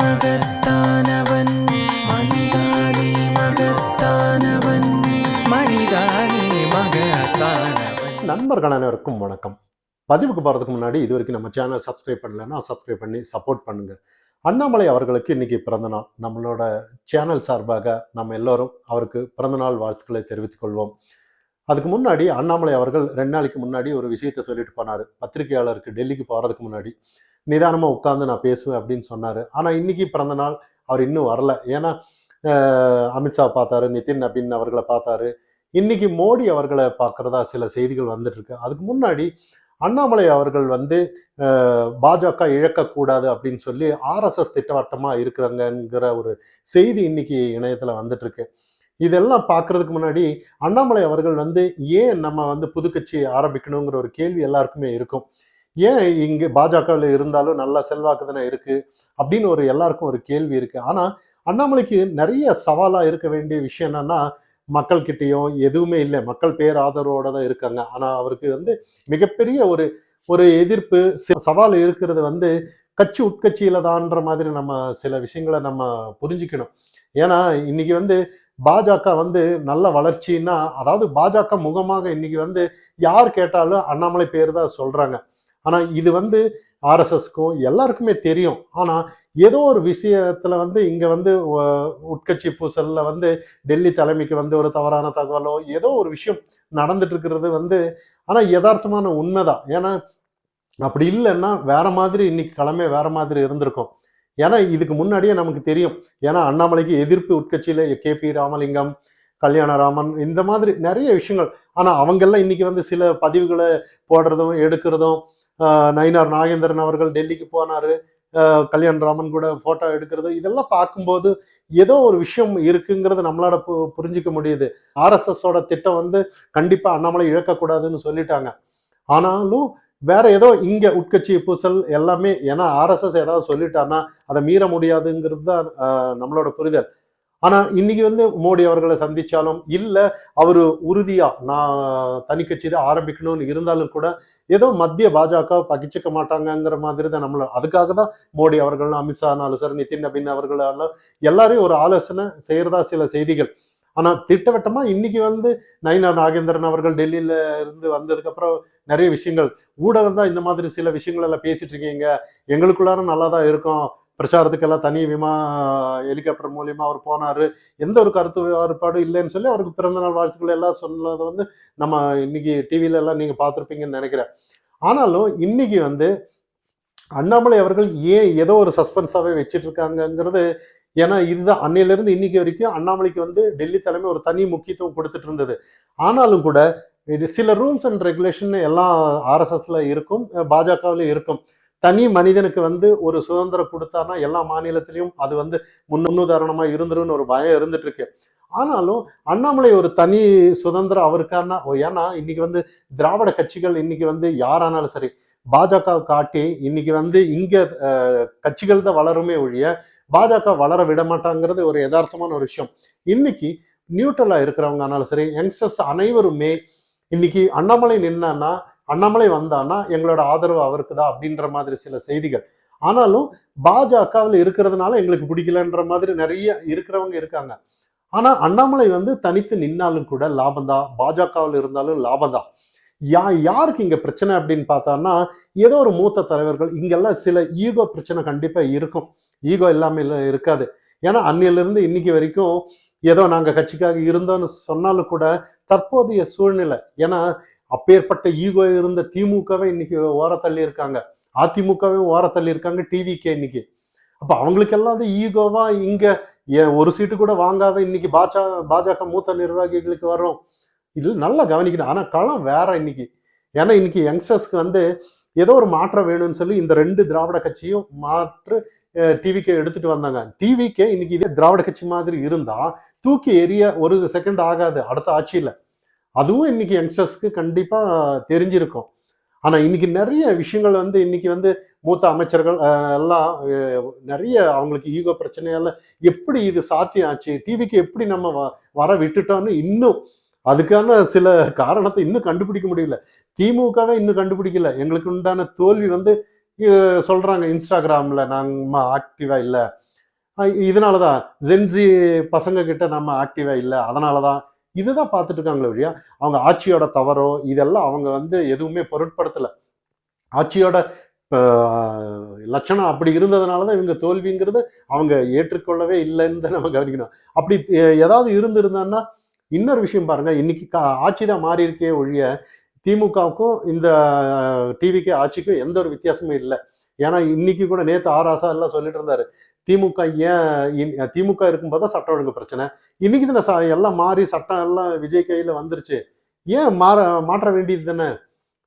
மகத்தானவன் மனிதானே மகத்தானவன் மனிதானே மகத்தானவன். நண்பர்கள் அனைவருக்கும் வணக்கம். பதிவுக்கு போகிறதுக்கு முன்னாடி இது வரைக்கும் நம்ம சேனல் சப்ஸ்கிரைப் பண்ணலைன்னா சப்ஸ்கிரைப் பண்ணி சப்போர்ட் பண்ணுங்க. அண்ணாமலை அவர்களுக்கு இன்னைக்கு பிறந்தநாள். நம்மளோட சேனல் சார்பாக நம்ம எல்லோரும் அவருக்கு பிறந்தநாள் வாழ்த்துக்களை தெரிவித்துக் கொள்வோம். அதுக்கு முன்னாடி அண்ணாமலை அவர்கள் 2 நாளைக்கு முன்னாடி ஒரு விஷயத்த சொல்லிட்டு போனார். பத்திரிகையாளருக்கு டெல்லிக்கு போகிறதுக்கு முன்னாடி நிதானமாக உட்காந்து நான் பேசுவேன் அப்படின்னு சொன்னார். ஆனால் இன்னைக்கு பிறந்த நாள் அவர் இன்னும் வரல. ஏன்னா அமித்ஷா பார்த்தாரு, நிதின் நபீன் அவர்களை பார்த்தாரு. இன்னைக்கு மோடி அவர்களை பார்க்கறதா சில செய்திகள் வந்துட்டு இருக்கு. அதுக்கு முன்னாடி அண்ணாமலை அவர்கள் பாஜக இழக்கக்கூடாது அப்படின்னு சொல்லி ஆர்எஸ்எஸ் திட்டவட்டமா இருக்கிறாங்கிற ஒரு செய்தி இன்னைக்கு இணையத்துல வந்துட்டு இருக்கு. இதெல்லாம் பார்க்கறதுக்கு முன்னாடி அண்ணாமலை அவர்கள் ஏன் நம்ம புது கட்சி ஆரம்பிக்கணுங்கிற ஒரு கேள்வி எல்லாருக்குமே இருக்கும். ஏன் இங்கே பாஜகவில் இருந்தாலும் நல்ல செல்வாக்கு தானே இருக்கு அப்படின்னு எல்லாருக்கும் ஒரு கேள்வி இருக்கு. ஆனா அண்ணாமலைக்கு நிறைய சவாலா இருக்க வேண்டிய விஷயம் என்னன்னா, மக்கள் கிட்டேயும் எதுவுமே இல்லை, மக்கள் பேர் ஆதரவோட தான் இருக்காங்க. ஆனா அவருக்கு மிகப்பெரிய ஒரு ஒரு எதிர்ப்பு சவால் இருக்கிறது கட்சி உட்கட்சியில தான்ற மாதிரி நம்ம சில விஷயங்களை நம்ம புரிஞ்சுக்கணும். ஏன்னா இன்னைக்கு பாஜக நல்ல வளர்ச்சின்னா, அதாவது பாஜக முகமாக இன்னைக்கு யார் கேட்டாலும் அண்ணாமலை பேர் தான் சொல்றாங்க. ஆனா இது ஆர்எஸ்எஸ்க்கும் எல்லாருக்குமே தெரியும். ஆனா ஏதோ ஒரு விஷயத்துல இங்க உட்கட்சி பூசல்ல டெல்லி தலைமைக்கு ஒரு தவறான தகவலோ ஏதோ ஒரு விஷயம் நடந்துட்டு இருக்கிறது ஆனா யதார்த்தமான உண்மைதான். ஏன்னா அப்படி இல்லைன்னா வேற மாதிரி இன்னைக்கு கிழமை வேற மாதிரி இருந்திருக்கும். ஏன்னா இதுக்கு முன்னாடியே நமக்கு தெரியும். ஏன்னா அண்ணாமலைக்கு எதிர்ப்பு உட்கட்சியில KP ராமலிங்கம், கல்யாணராமன், இந்த மாதிரி நிறைய விஷயங்கள். ஆனா அவங்கெல்லாம் இன்னைக்கு சில பதிவுகளை போடுறதும் எடுக்கிறதும், நயினார் நாகேந்திரன் அவர்கள் டெல்லிக்கு போனாரு, கல்யாணராமன் கூட போட்டோ எடுக்கிறது, இதெல்லாம் பார்க்கும்போது ஏதோ ஒரு விஷயம் இருக்குங்கிறது நம்மளால புரிஞ்சுக்க முடியுது. ஆர்எஸ்எஸோட திட்டம் கண்டிப்பா அண்ணாமலை இழக்கக்கூடாதுன்னு சொல்லிட்டாங்க. ஆனாலும் வேற ஏதோ இங்க உட்கட்சி பூசல் எல்லாமே, ஏன்னா ஆர்எஸ்எஸ் ஏதாவது சொல்லிட்டான்னா அதை மீற முடியாதுங்கிறது தான் நம்மளோட புரிதல். ஆனா இன்னைக்கு மோடி அவர்களை சந்திச்சாலும் இல்ல, அவரு உறுதியா நான் தனி கட்சி தான் ஆரம்பிக்கணும்னு இருந்தாலும் கூட ஏதோ மத்திய பாஜக பகிச்சுக்க மாட்டாங்கிற மாதிரி தான் நம்மள. அதுக்காக தான் மோடி அவர்கள், அமித்ஷானாலும் சரி, நிதின் நபீன் அவர்களாலும் எல்லாரையும் ஒரு ஆலோசனை செய்யறதா சில செய்திகள். ஆனா திட்டவட்டமா இன்னைக்கு நயினார் நாகேந்திரன் அவர்கள் டெல்லியில இருந்து வந்ததுக்கு அப்புறம் நிறைய விஷயங்கள் ஊடகம் தான் இந்த மாதிரி சில விஷயங்கள் எல்லாம் பேசிட்டு இருக்கீங்க, எங்களுக்குள்ளார நல்லா தான் இருக்கும், பிரச்சாரத்துக்கெல்லாம் தனி ஹெலிகாப்டர் மூலியமா அவர் போனாரு, எந்த ஒரு கருத்து வேறுபாடும் இல்லைன்னு சொல்லி அவருக்கு பிறந்தநாள் வாழ்த்துக்கள் எல்லாம் சொன்னதை நம்ம இன்னைக்கு டிவில எல்லாம் நீங்க பார்த்துருப்பீங்கன்னு நினைக்கிறேன். ஆனாலும் இன்னைக்கு அண்ணாமலை அவர்கள் ஏன் ஏதோ ஒரு சஸ்பென்ஸாவே வச்சிட்டு இருக்காங்கிறது, ஏன்னா இதுதான் அன்னையிலிருந்து இன்னைக்கு வரைக்கும் அண்ணாமலைக்கு டெல்லி தலைமை ஒரு தனி முக்கியத்துவம் கொடுத்துட்டு இருந்தது. ஆனாலும் கூட சில ரூல்ஸ் அண்ட் ரெகுலேஷன் எல்லாம் ஆர்எஸ்எஸ்ல இருக்கும், பாஜகவில் இருக்கும். தனி மனிதனுக்கு ஒரு சுதந்திரம் கொடுத்தானா எல்லா மாநிலத்திலையும் அது முன்னுதாரணமா இருந்துருன்னு ஒரு பயம் இருந்துட்டு இருக்கு. ஆனாலும் அண்ணாமலை ஒரு தனி சுதந்திரம் அவருக்கான, ஏன்னா இன்னைக்கு திராவிட கட்சிகள் இன்னைக்கு யாரானாலும் சரி பாஜக காட்டி இன்னைக்கு இங்க கட்சிகள் தான் வளருமே ஒழிய பாஜக வளர விட மாட்டாங்கிறது ஒரு யதார்த்தமான ஒரு விஷயம். இன்னைக்கு நியூட்ரலா இருக்கிறவங்க ஆனாலும் சரி, யங்ஸ்டர்ஸ் அனைவருமே இன்னைக்கு அண்ணாமலை நின்னான்னா, அண்ணாமலை வந்தான்னா எங்களோட ஆதரவு அவருக்கு தான் அப்படின்ற மாதிரி சில செய்திகள். ஆனாலும் பாஜகவில் இருக்கிறதுனால எங்களுக்கு பிடிக்கலன்ற மாதிரி நிறைய இருக்கிறவங்க இருக்காங்க. ஆனா அண்ணாமலை தனித்து நின்னாலும் கூட லாபம்தான், பாஜகவில் இருந்தாலும் லாபம்தான். யாருக்கு இங்க பிரச்சனை அப்படின்னு பார்த்தான்னா, ஏதோ ஒரு மூத்த தலைவர்கள் இங்கெல்லாம் சில ஈகோ பிரச்சனை கண்டிப்பா இருக்கும். ஈகோ எல்லாமே இருக்காது. ஏன்னா அன்னிலிருந்து இன்னைக்கு வரைக்கும் ஏதோ நாங்க கட்சிக்காக இருந்தோம்னு சொன்னாலும் கூட தற்போதைய சூழ்நிலை, ஏன்னா அப்பேற்பட்ட ஈகோ இருந்த திமுகவை இன்னைக்கு ஓரத்தள்ளி இருக்காங்க, அதிமுகவே ஓரத்தள்ளி இருக்காங்க, டிவிகே இன்னைக்கு. அப்ப அவங்களுக்கெல்லாம் ஈகோவா இங்க ஒரு சீட்டு கூட வாங்காத இன்னைக்கு பாஜக மூத்த நிர்வாகிகளுக்கு வரும். இது நல்லா கவனிக்கணும். ஆனா களம் வேற இன்னைக்கு. ஏன்னா இன்னைக்கு யங்ஸ்டர்ஸ்க்கு ஏதோ ஒரு மாற்றம் வேணும்னு சொல்லி இந்த 2 திராவிட கட்சியும் மாற்று டிவிகே எடுத்துட்டு வந்தாங்க. டிவிகே இன்னைக்கு இதே திராவிட கட்சி மாதிரி இருந்தா தூக்கி எறிய ஒரு செகண்ட் ஆகாது அடுத்த ஆட்சியில. அதுவும் இன்னைக்கு யங்ஸ்டர்ஸ்க்கு கண்டிப்பா தெரிஞ்சிருக்கும். ஆனா இன்னைக்கு நிறைய விஷயங்கள் இன்னைக்கு மூத்த அமைச்சர்கள் எல்லாம் நிறைய அவங்களுக்கு ஈகோ பிரச்சனையால எப்படி இது சாத்தியம் ஆச்சு, டிவிக்கு எப்படி நம்ம வர விட்டுட்டோம்னு இன்னும் அதுக்கான சில காரணத்தை இன்னும் கண்டுபிடிக்க முடியல. திமுகவே இன்னும் கண்டுபிடிக்கல. எங்களுக்கு உண்டான தோல்வி சொல்றாங்க இன்ஸ்டாகிராம்ல நாங்க ஆக்டிவா இல்ல, இதனால தான் ஜென்சி பசங்க கிட்ட நம்ம ஆக்டிவா இல்லை, அதனால தான் இதுதான் பார்த்துட்டு இருக்காங்களே ஒழிய அவங்க ஆட்சியோட தவறோ இதெல்லாம் அவங்க வந்து எதுவுமே பொருட்படுத்தலை. ஆட்சியோட லட்சணம் அப்படி இருந்ததுனால தான் இவங்க தோல்விங்கிறது அவங்க ஏற்றுக்கொள்ளவே இல்லைன்னு தான் நம்ம கவனிக்கணும். அப்படி ஏதாவது இருந்திருந்தான்னா இன்னொரு விஷயம் பாருங்க, இன்னைக்கு ஆட்சி தான் மாறி இருக்கே ஒழிய திமுகவுக்கும் இந்த டிவிக்கு ஆட்சிக்கும் எந்த ஒரு வித்தியாசமும் இல்லை. ஏன்னா இன்னைக்கு கூட நேற்று ஆராசா எல்லாம் சொல்லிட்டு இருந்தாரு, திமுக ஏன் திமுக இருக்கும்போது தான் சட்டம் ஒழுங்கு பிரச்சனை, இன்னைக்கு தானே எல்லாம் மாறி சட்டம் எல்லாம் விஜய் கையில வந்துருச்சு, ஏன் மாற்ற வேண்டியது தானே,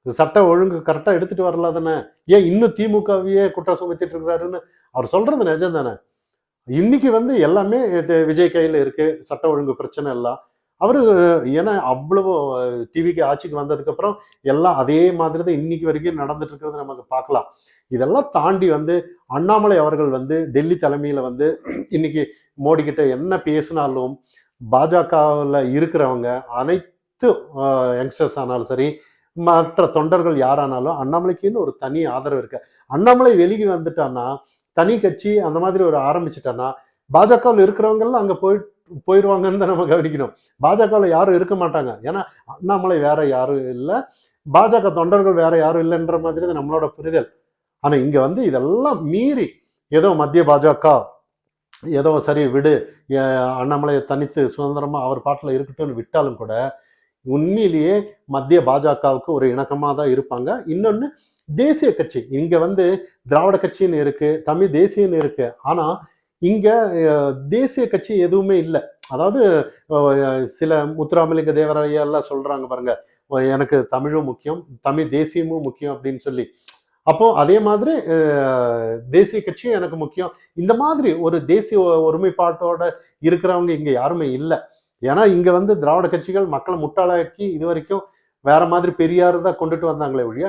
சட்ட ஒழுங்கு கரெக்டா எடுத்துட்டு வரல தானே, ஏன் இன்னும் திமுகவையே குற்றம் சுமத்திட்டு இருக்கிறாருன்னு அவர் சொல்றது நிஜம் தானே. இன்னைக்கு வந்து எல்லாமே விஜய் கையில இருக்கு, சட்ட ஒழுங்கு பிரச்சனை எல்லாம். அவரு ஏன்னா அவ்வளவு டிவிக்கு ஆட்சிக்கு வந்ததுக்கு அப்புறம் எல்லாம் அதே மாதிரி தான் இன்னைக்கு வரைக்கும் நடந்துட்டு இருக்கிறது நமக்கு பார்க்கலாம். இதெல்லாம் தாண்டி வந்து அண்ணாமலை அவர்கள் வந்து டெல்லி தலைமையில வந்து இன்னைக்கு மோடி கிட்ட என்ன பேசினாலும் பாஜகவில் இருக்கிறவங்க அனைத்து யங்ஸ்டர்ஸ் ஆனாலும் சரி, மற்ற தொண்டர்கள் யாரானாலும் அண்ணாமலைக்குன்னு ஒரு தனி ஆதரவு இருக்கு. அண்ணாமலை வெளியே வந்துட்டான்னா, தனி கட்சி அந்த மாதிரி ஒரு ஆரம்பிச்சுட்டான்னா பாஜகவில் இருக்கிறவங்க எல்லாம் அங்க போயிடுவாங்கன்னு தான் நம்ம கவனிக்கணும். பாஜகவில் யாரும் இருக்க மாட்டாங்க. ஏன்னா அண்ணாமலை வேற யாரும் இல்லை, பாஜக தொண்டர்கள் வேற யாரும் இல்லைன்ற மாதிரி தான் நம்மளோட புரிதல். ஆனா இங்க வந்து இதெல்லாம் மீறி ஏதோ மத்திய பாஜக ஏதோ சரி விடு, அண்ணாமலையை தனித்து சுதந்திரமா அவர் பாட்டில் இருக்கட்டும்னு விட்டாலும் கூட உண்மையிலேயே மத்திய பாஜகவுக்கு ஒரு இணக்கமாக தான் இருப்பாங்க. இன்னொன்று தேசிய கட்சி, இங்க வந்து திராவிட கட்சின்னு இருக்கு, தமிழ் தேசியன்னு இருக்கு, ஆனா இங்க தேசிய கட்சி எதுவுமே இல்லை. அதாவது சில முத்துராமலிங்க தேவராயா எல்லாம் சொல்றாங்க பாருங்க, எனக்கு தமிழும் முக்கியம், தமிழ் தேசியமும் முக்கியம் அப்படின்னு சொல்லி. அப்போ அதே மாதிரி தேசிய கட்சியும் எனக்கு முக்கியம். இந்த மாதிரி ஒரு தேசிய ஒருமைப்பாட்டோட இருக்கிறவங்க இங்க யாருமே இல்லை. ஏன்னா இங்க வந்து திராவிட கட்சிகள் மக்களை முட்டாளாக்கி இது வரைக்கும் வேற மாதிரி பெரியார் தான் கொண்டுட்டு வந்தாங்களே ஒழிய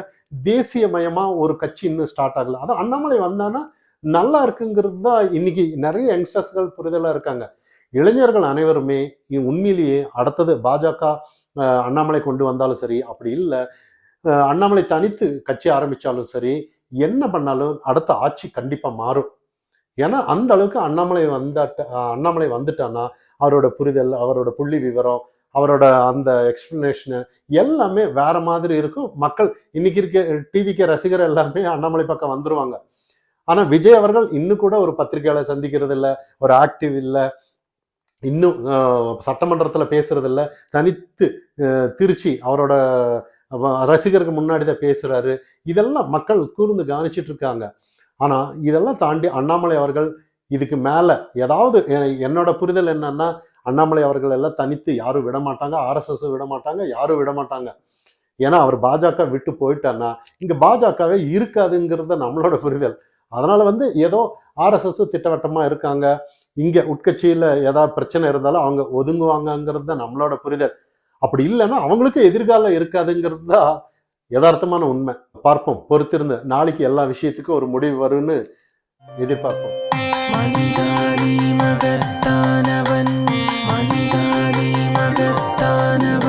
தேசியமயமா ஒரு கட்சி இன்னும் ஸ்டார்ட் ஆகல. அது அண்ணாமலை வந்தானா நல்லா இருக்குங்கிறது தான் இன்னைக்கு நிறைய யங்ஸ்டர்ஸ்கள் புரிதலா இருக்காங்க. இளைஞர்கள் அனைவருமே உண்மையிலேயே அடுத்தது பாஜக அண்ணாமலை கொண்டு வந்தாலும் சரி, அப்படி இல்லை அண்ணாமலை தனித்து கட்சி ஆரம்பிச்சாலும் சரி, என்ன பண்ணாலும் அடுத்த ஆட்சி கண்டிப்பா மாறும். ஏன்னா அந்த அளவுக்கு அண்ணாமலை வந்துட்டான்னா அவரோட புரிதல், அவரோட புள்ளி விவரம், அவரோட அந்த எக்ஸ்பிளனேஷனு எல்லாமே வேற மாதிரி இருக்கும். மக்கள் இன்னைக்கு இருக்க டிவிக்கு ரசிகர் எல்லாமே அண்ணாமலை பக்கம் வந்துருவாங்க. ஆனா விஜய் அவர்கள் இன்னும் கூட ஒரு பத்திரிகையாளர் சந்திக்கிறது இல்லை, ஒரு ஆக்டிவ் இல்லை, இன்னும் சட்டமன்றத்தில் பேசுறது இல்லை, தனித்து திருச்சி அவரோட ரசிகருக்கு முன்னாடி தான் பேசுறாரு. இதெல்லாம் மக்கள் கூர்ந்து கவனிச்சிட்டு இருக்காங்க. ஆனா இதெல்லாம் தாண்டி அண்ணாமலை அவர்கள் இதுக்கு மேல ஏதாவது, என்னோட புரிதல் என்னன்னா அண்ணாமலை அவர்கள் எல்லாம் தனித்து யாரும் விட மாட்டாங்க, ஆர்எஸ்எஸ் விட மாட்டாங்க, யாரும் விட மாட்டாங்க. ஏன்னா அவர் பாஜக விட்டு போயிட்டான்னா இங்க பாஜகவே இருக்காதுங்கிறத நம்மளோட புரிதல். அதனால வந்து ஏதோ ஆர்எஸ்எஸ் திட்டவட்டமா இருக்காங்க, இங்க உட்கட்சியில ஏதாவது பிரச்சனை இருந்தாலும் அவங்க ஒதுங்குவாங்கங்கிறது தான் நம்மளோட புரிதல். அப்படி இல்லைன்னா அவங்களுக்கு எதிர்காலம் இருக்காதுங்கிறது தான் யதார்த்தமான உண்மை. பார்ப்போம், பொறுத்திருந்து நாளைக்கு எல்லா விஷயத்துக்கும் ஒரு முடிவு வரும்னு எதிர்பார்ப்போம். மனிதானி மகத்தானவன், மனிதானி மகத்தானவன்.